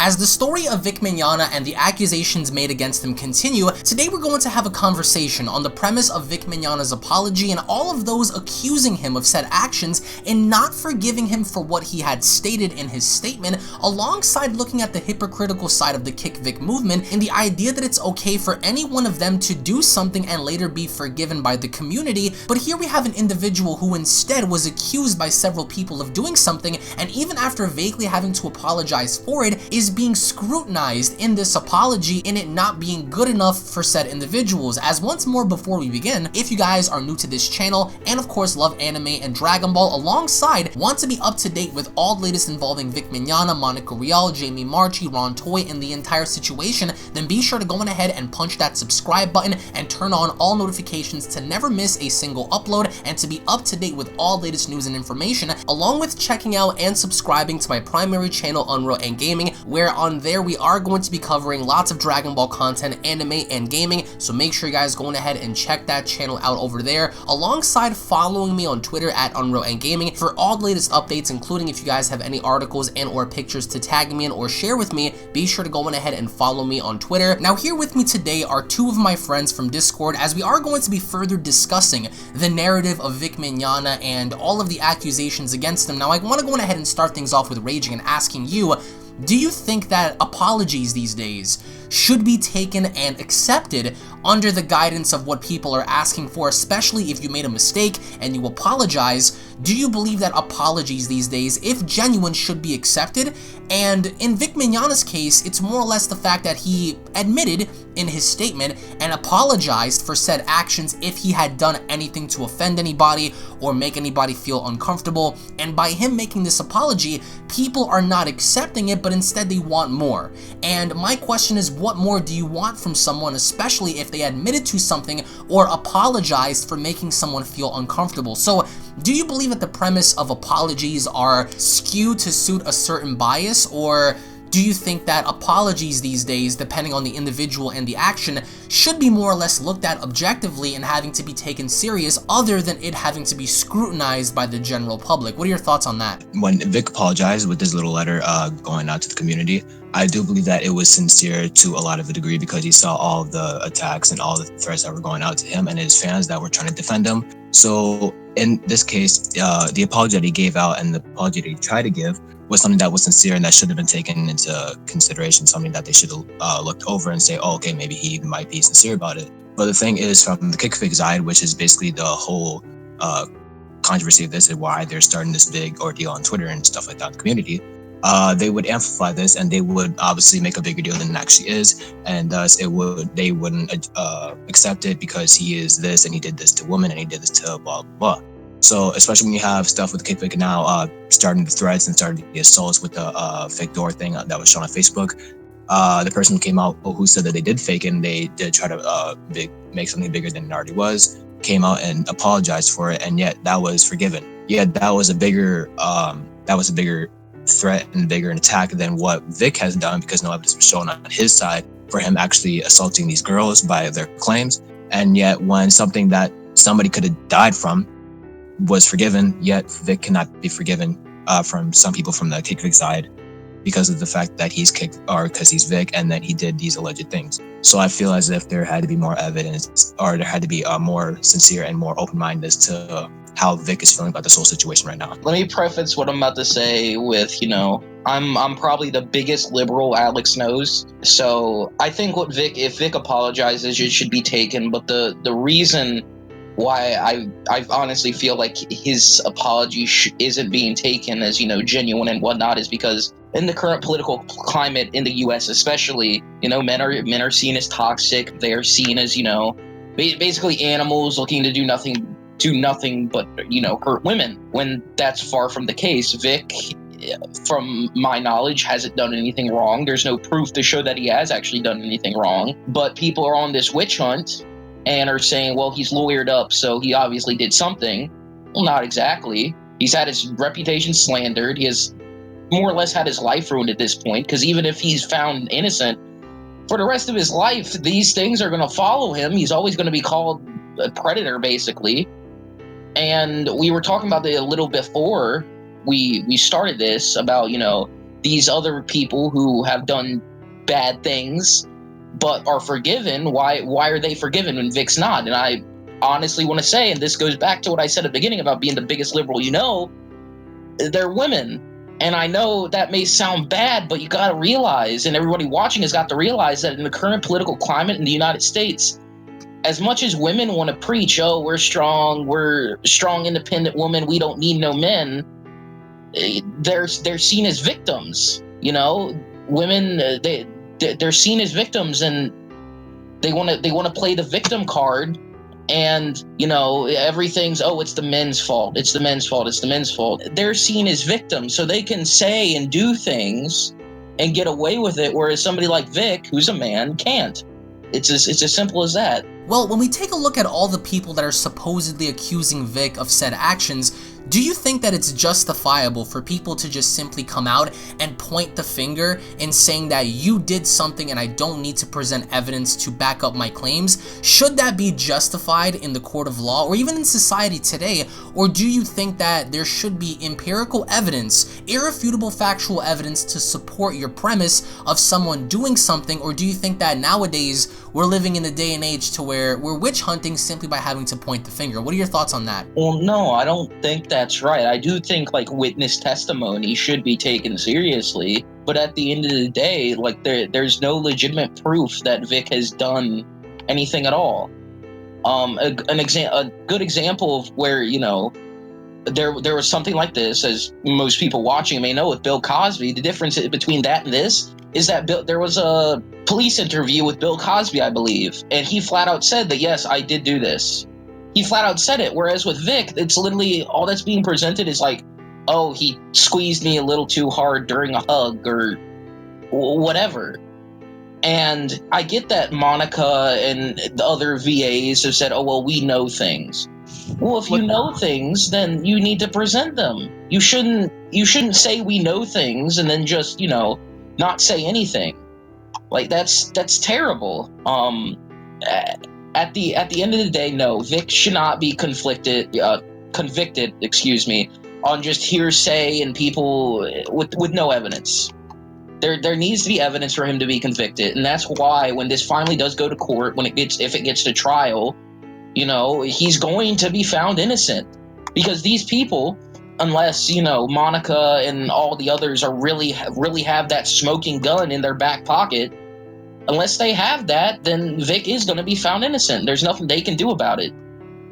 As the story of VIC MIGNOGNA and the accusations made against him continue, today we're going to have a conversation on the premise of VIC MIGNOGNA's apology and all of those accusing him of said actions and not forgiving him for what he had stated in his statement, alongside looking at the hypocritical side of the KickVic movement and the idea that it's okay for any one of them to do something and later be forgiven by the community. But here we have an individual who instead was accused by several people of doing something, and even after vaguely having to apologize for it, is being scrutinized in this apology and it not being good enough for said individuals. As once more before we begin, if you guys are new to this channel and of course love anime and Dragon Ball, alongside want to be up to date with all the latest involving VIC MIGNOGNA, Monica Rial, Jamie Marchi, Ron Toy, and the entire situation, then be sure to go on ahead and punch that subscribe button and turn on all notifications to never miss a single upload and to be up to date with all latest news and information, along with checking out and subscribing to my primary channel Unreal and Gaming, where on there we are going to be covering lots of Dragon Ball content, anime, and gaming, so make sure you guys go ahead and check that channel out over there, alongside following me on Twitter at Unreal and Gaming for all the latest updates, including if you guys have any articles and or pictures to tag me in or share with me, be sure to go ahead and follow me on Twitter. Now here with me today are two of my friends from Discord, as we are going to be further discussing the narrative of VIC MIGNOGNA and all of the accusations against him. Now I want to go ahead and start things off with raging and asking you, do you think that apologies these days should be taken and accepted under the guidance of what people are asking for, especially if you made a mistake and you apologize? Do you believe that apologies these days, if genuine, should be accepted? And in VIC MIGNOGNA's case, it's more or less the fact that he admitted in his statement and apologized for said actions if he had done anything to offend anybody or make anybody feel uncomfortable, and by him making this apology, people are not accepting it, but instead they want more. And my question is, what more do you want from someone, especially if they admitted to something or apologized for making someone feel uncomfortable? So do you believe that the premise of apologies are skewed to suit a certain bias, or do you think that apologies these days, depending on the individual and the action, should be more or less looked at objectively and having to be taken serious, other than it having to be scrutinized by the general public? What are your thoughts on that? When Vic apologized with his little letter going out to the community, I do believe that it was sincere to a lot of a degree, because he saw all of the attacks and all the threats that were going out to him and his fans that were trying to defend him. So in this case, the apology that he gave out and the apology that he tried to give was something that was sincere and that should have been taken into consideration, something that they should have looked over and say, oh, okay, maybe he might be sincere about it. But the thing is, from the KickVic side, which is basically the whole controversy of this and why they're starting this big ordeal on Twitter and stuff like that in the community, they would amplify this and they would obviously make a bigger deal than it actually is, and thus they wouldn't accept it because he is this and he did this to women and he did this to blah blah blah. So especially when you have stuff with KickVic now starting the threats and starting the assaults with the fake door thing that was shown on Facebook, the person who came out who said that they did fake it and they did try to make something bigger than it already was, came out and apologized for it, and yet that was forgiven. Yet that was a bigger threat and bigger an attack than what Vic has done, because no evidence was shown on his side for him actually assaulting these girls by their claims. And yet when something that somebody could have died from was forgiven, yet Vic cannot be forgiven from some people from the KickVic side because of the fact that he's kicked, or because he's Vic and that he did these alleged things. So I feel as if there had to be more evidence, or there had to be more sincere and more open-minded as to how Vic is feeling about this whole situation right now. Let me preface what I'm about to say with, I'm probably the biggest liberal Alex knows. So I think if Vic apologizes, it should be taken. But the reason why I honestly feel like his apology isn't being taken as, genuine and whatnot, is because in the current political climate in the U.S. especially, men are seen as toxic. They're seen as, basically animals looking to do nothing but, hurt women, when that's far from the case. Vic, from my knowledge, hasn't done anything wrong. There's no proof to show that he has actually done anything wrong. But people are on this witch hunt and are saying, well, he's lawyered up, so he obviously did something. Well, not exactly. He's had his reputation slandered. He has more or less had his life ruined at this point, because even if he's found innocent, for the rest of his life, these things are going to follow him. He's always going to be called a predator, basically. And we were talking about it a little before we started this, about, these other people who have done bad things but are forgiven, why are they forgiven when Vic's not? And I honestly want to say, and this goes back to what I said at the beginning about being the biggest liberal, they're women. And I know that may sound bad, but you got to realize, and everybody watching has got to realize, that in the current political climate in the United States, as much as women want to preach, oh, we're strong, independent women, we don't need no men, they're seen as victims. Women, they're seen as victims, and they want to play the victim card. And, everything's, oh, it's the men's fault. It's the men's fault. It's the men's fault. They're seen as victims, so they can say and do things and get away with it, whereas somebody like Vic, who's a man, can't. It's as simple as that. Well, when we take a look at all the people that are supposedly accusing Vic of said actions, do you think that it's justifiable for people to just simply come out and point the finger in saying that you did something and I don't need to present evidence to back up my claims? Should that be justified in the court of law or even in society today? Or do you think that there should be empirical evidence, irrefutable factual evidence to support your premise of someone doing something? Or do you think that nowadays we're living in a day and age to where we're witch hunting simply by having to point the finger? What are your thoughts on that? Well, no, I don't think that's right. I do think witness testimony should be taken seriously, but at the end of the day, there's no legitimate proof that Vic has done anything at all. A good example of where there was something like this, as most people watching may know, with Bill Cosby. The difference between that and this is that there was a police interview with Bill Cosby, I believe, and he flat out said that, yes, I did do this. He flat out said it, whereas with Vic, it's literally all that's being presented is oh, he squeezed me a little too hard during a hug or whatever. And I get that Monica and the other VAs have said, oh, well, we know things. Well, if you know things, then you need to present them. You shouldn't say we know things and then just, not say anything. That's terrible. At the end of the day, no, Vic should not be convicted, on just hearsay and people with no evidence. There needs to be evidence for him to be convicted, and that's why when this finally does go to court, if it gets to trial, he's going to be found innocent, because these people, unless Monica and all the others are really have that smoking gun in their back pocket. Unless they have that, then Vic is going to be found innocent. There's nothing they can do about it,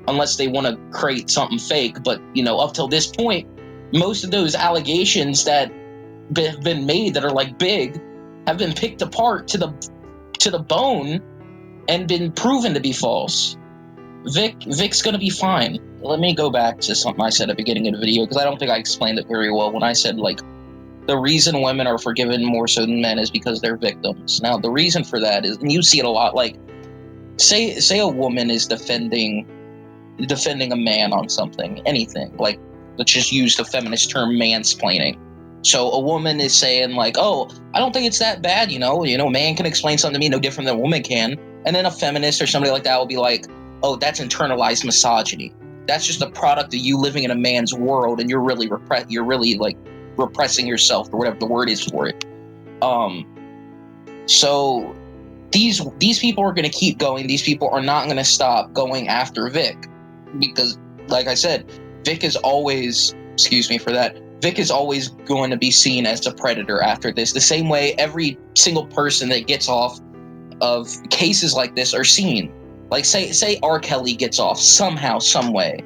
unless they want to create something fake. But, up till this point, most of those allegations that have been made that are big have been picked apart to the bone and been proven to be false. Vic's going to be fine. Let me go back to something I said at the beginning of the video, because I don't think I explained it very well when I said, the reason women are forgiven more so than men is because they're victims. Now, the reason for that is, and you see it a lot, say a woman is defending a man on something, anything, let's just use the feminist term mansplaining. So a woman is saying oh, I don't think it's that bad, man can explain something to me no different than a woman can. And then a feminist or somebody like that will be oh, that's internalized misogyny. That's just a product of you living in a man's world, and you're really repressing yourself, or whatever the word is for it. So these people are going to keep going. These people are not going to stop going after Vic, because, like I said, Vic is always going to be seen as a predator after this. The same way every single person that gets off of cases like this are seen. Say R. Kelly gets off somehow, some way,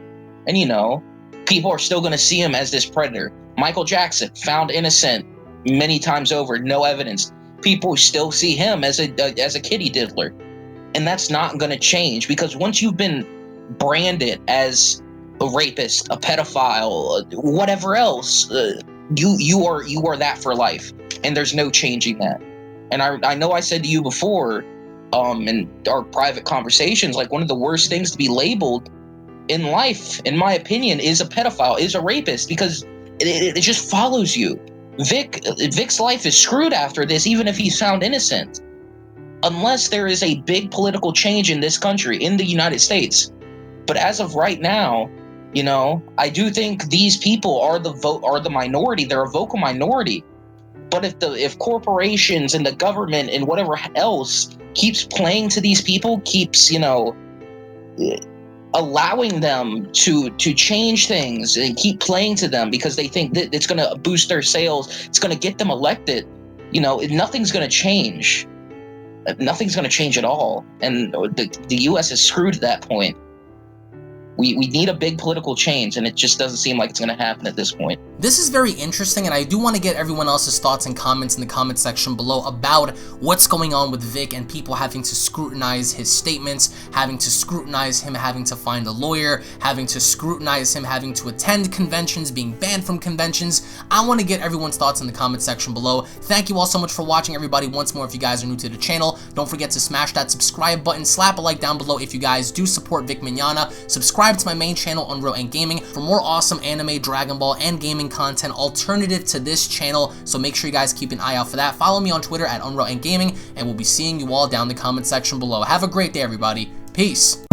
and people are still going to see him as this predator. Michael Jackson, found innocent many times over, no evidence. People still see him as a kitty diddler. And that's not going to change, because once you've been branded as a rapist, a pedophile, whatever else, you are that for life. And there's no changing that. And I know I said to you before, in our private conversations, one of the worst things to be labeled in life, in my opinion, is a pedophile, is a rapist, because it just follows you. Vic's life is screwed after this, even if he's found innocent. Unless there is a big political change in this country, in the United States. But as of right now, I do think these people are the minority. They're a vocal minority. But if corporations and the government and whatever else keeps playing to these people, keeps, allowing them to change things and keep playing to them because they think that it's going to boost their sales, it's going to get them elected, nothing's going to change. Nothing's going to change at all. And the U.S. is screwed at that point. We need a big political change, and it just doesn't seem like it's going to happen at this point. This is very interesting, and I do want to get everyone else's thoughts and comments in the comment section below about what's going on with Vic and people having to scrutinize his statements, having to scrutinize him having to find a lawyer, having to scrutinize him having to attend conventions, being banned from conventions. I want to get everyone's thoughts in the comment section below. Thank you all so much for watching, everybody. Once more, if you guys are new to the channel, don't forget to smash that subscribe button, slap a like down below if you guys do support Vic Mignogna. Subscribe to my main channel, Unreal and Gaming, for more awesome anime, Dragon Ball, and gaming content alternative to this channel, so make sure you guys keep an eye out for that. Follow me on Twitter at Unreal and Gaming, and we'll be seeing you all down in the comment section below. Have a great day, everybody. Peace.